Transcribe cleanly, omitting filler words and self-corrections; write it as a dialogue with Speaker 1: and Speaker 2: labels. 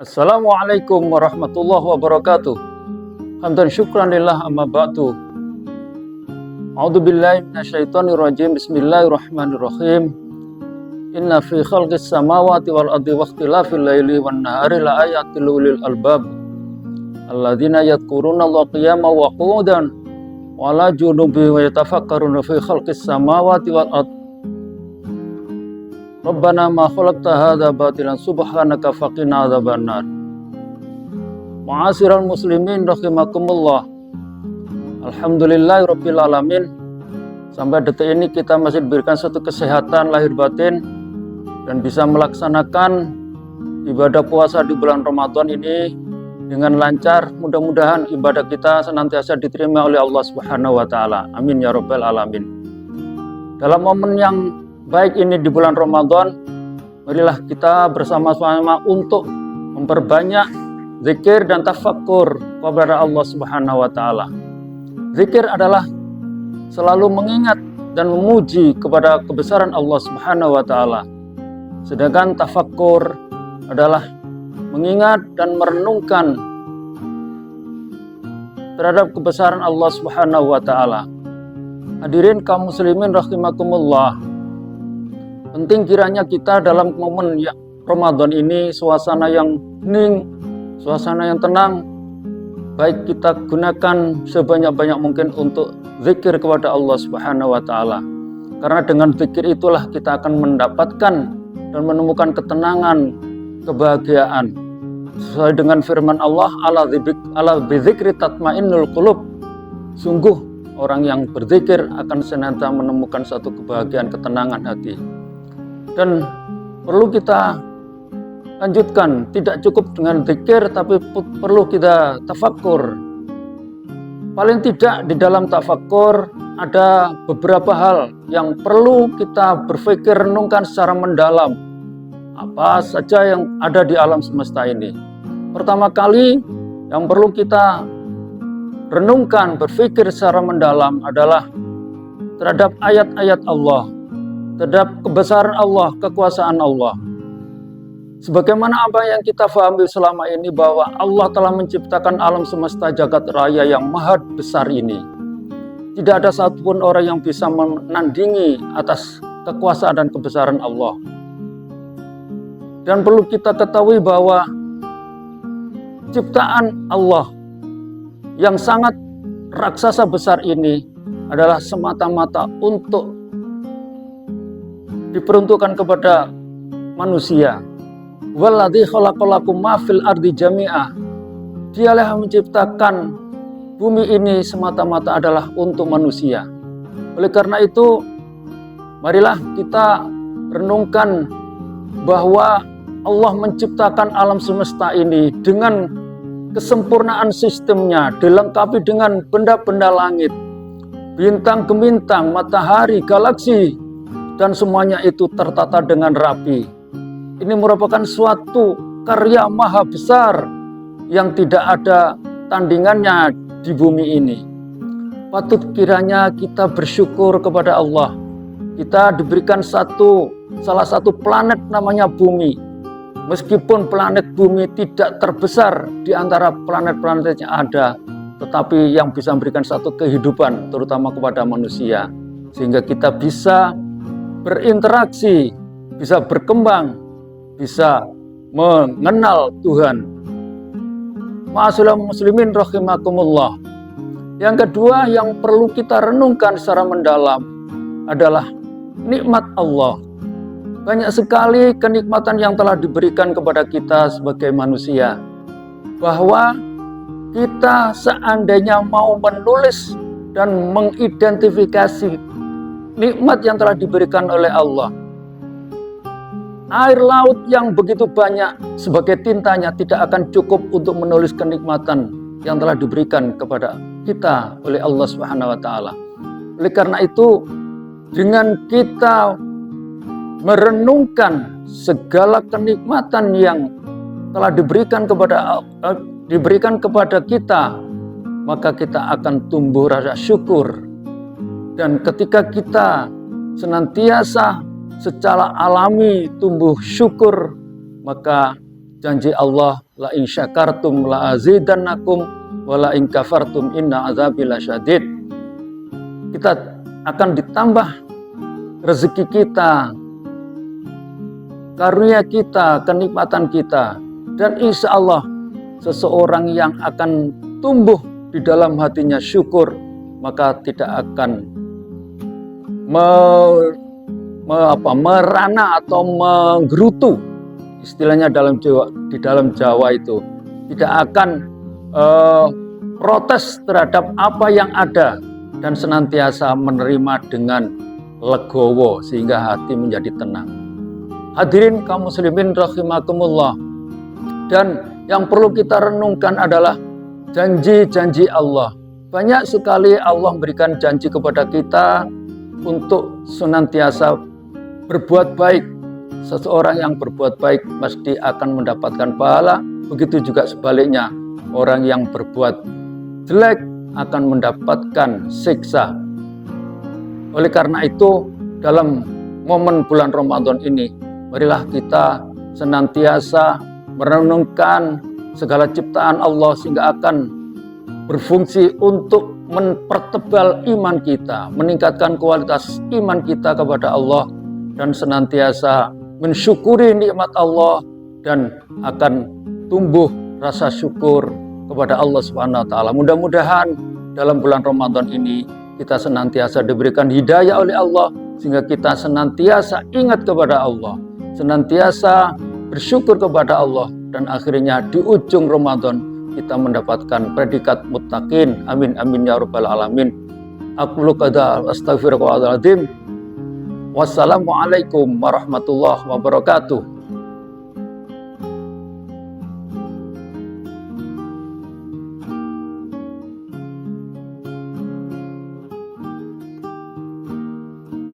Speaker 1: Assalamualaikum warahmatullahi wabarakatuh. Hamdan syukran lillah amma ba'du. A'udzu billahi minasyaitonir rajim. Bismillahirrahmanirrahim. Inna fi khalqis samawati wal ardi wa ikhtilafil laili wan nahari la ayatil ulil albab. Alladzina yadhkuruna Allaha qiyaman wa qu'udan wa ala junubihim wa yatafakkaruna fi khalqis samawati wal ardi. Rabbana ma khalaqta hadza batilan subhanaka faqina adzabannar. Ma'asyiral muslimin rahimakumullah. Alhamdulillahirabbil alamin. Sampai detik ini kita masih diberikan satu kesehatan lahir batin dan bisa melaksanakan ibadah puasa di bulan Ramadan ini dengan lancar. Mudah-mudahan ibadah kita senantiasa diterima oleh Allah Subhanahu wa taala. Amin ya rabbal alamin. Dalam momen yang baik ini di bulan Ramadan, marilah kita bersama-sama untuk memperbanyak zikir dan tafakkur kepada Allah Subhanahu wa taala. Zikir adalah selalu mengingat dan memuji kepada kebesaran Allah Subhanahu wa taala. Sedangkan tafakkur adalah mengingat dan merenungkan terhadap kebesaran Allah Subhanahu wa taala. Hadirin kaum muslimin rahimakumullah. Penting kiranya kita dalam momen Ramadan ini suasana yang hening, suasana yang tenang, baik kita gunakan sebanyak-banyak mungkin untuk zikir kepada Allah Subhanahu wa taala. Karena dengan zikir itulah kita akan mendapatkan dan menemukan ketenangan, kebahagiaan. Sesuai dengan firman Allah, ala bizikri tatmainnul qulub. Sungguh orang yang berzikir akan senantiasa menemukan satu kebahagiaan, ketenangan hati. Dan perlu kita lanjutkan, tidak cukup dengan zikir tapi perlu kita tafakkur. Paling tidak di dalam tafakkur ada beberapa hal yang perlu kita berpikir, renungkan secara mendalam. Apa saja yang ada di alam semesta ini. Pertama kali yang perlu kita renungkan, berpikir secara mendalam adalah terhadap ayat-ayat Allah, terhadap kebesaran Allah, kekuasaan Allah. Sebagaimana apa yang kita pahami selama ini bahwa Allah telah menciptakan alam semesta jagat raya yang maha besar ini. Tidak ada satupun orang yang bisa menandingi atas kekuasaan dan kebesaran Allah. Dan perlu kita ketahui bahwa ciptaan Allah yang sangat raksasa besar ini adalah semata-mata untuk diperuntukkan kepada manusia. Walladzi khalaqalakum ma fil ardi jami'ah. Dialah yang menciptakan bumi ini semata-mata adalah untuk manusia. Oleh karena itu, marilah kita renungkan bahwa Allah menciptakan alam semesta ini dengan kesempurnaan sistemnya, dilengkapi dengan benda-benda langit, bintang gemintang, matahari, galaksi, dan semuanya itu tertata dengan rapi. Ini merupakan suatu karya maha besar yang tidak ada tandingannya di bumi ini. Patut kiranya kita bersyukur kepada Allah. Kita diberikan salah satu planet namanya bumi. Meskipun planet bumi tidak terbesar di antara planet-planet yang ada, tetapi yang bisa memberikan satu kehidupan terutama kepada manusia. Sehingga kita bisa berinteraksi, bisa berkembang, bisa mengenal Tuhan. Ma'asyiral muslimin rahimakumullah. Yang kedua yang perlu kita renungkan secara mendalam adalah nikmat Allah. Banyak sekali kenikmatan yang telah diberikan kepada kita sebagai manusia. Bahwa kita seandainya mau menulis dan mengidentifikasi nikmat yang telah diberikan oleh Allah. Air laut yang begitu banyak sebagai tintanya tidak akan cukup untuk menulis kenikmatan yang telah diberikan kepada kita oleh Allah Subhanahu wa taala. Oleh karena itu, dengan kita merenungkan segala kenikmatan yang telah diberikan kepada kita, maka kita akan tumbuh rasa syukur. Dan ketika kita senantiasa secara alami tumbuh syukur, maka janji Allah, la in syakartum la azidannakum wa la in kafartum inna azabi lasyadid. Kita akan ditambah rezeki kita, karunia kita, kenikmatan kita, dan insya Allah seseorang yang akan tumbuh di dalam hatinya syukur, maka tidak akan merana atau menggerutu, istilahnya di dalam Jawa itu, tidak akan protes terhadap apa yang ada, dan senantiasa menerima dengan legowo sehingga hati menjadi tenang. Hadirin kaum muslimin rahimakumullah, dan yang perlu kita renungkan adalah janji-janji Allah. Banyak sekali Allah memberikan janji kepada kita untuk senantiasa berbuat baik. Seseorang yang berbuat baik pasti akan mendapatkan pahala. Begitu juga sebaliknya, orang yang berbuat jelek akan mendapatkan siksa. Oleh karena itu, dalam momen bulan Ramadan ini, marilah kita senantiasa merenungkan segala ciptaan Allah sehingga akan berfungsi untuk mempertebal iman kita, meningkatkan kualitas iman kita kepada Allah, dan senantiasa mensyukuri nikmat Allah, dan akan tumbuh rasa syukur kepada Allah Subhanahu wa taala. Mudah-mudahan dalam bulan Ramadan ini kita senantiasa diberikan hidayah oleh Allah sehingga kita senantiasa ingat kepada Allah, senantiasa bersyukur kepada Allah, dan akhirnya di ujung Ramadan kita mendapatkan predikat muttaqin. Amin amin ya rabbal alamin. Aqulu qada astaghfirullahaladzim. Wassalamualaikum warahmatullahi wabarakatuh.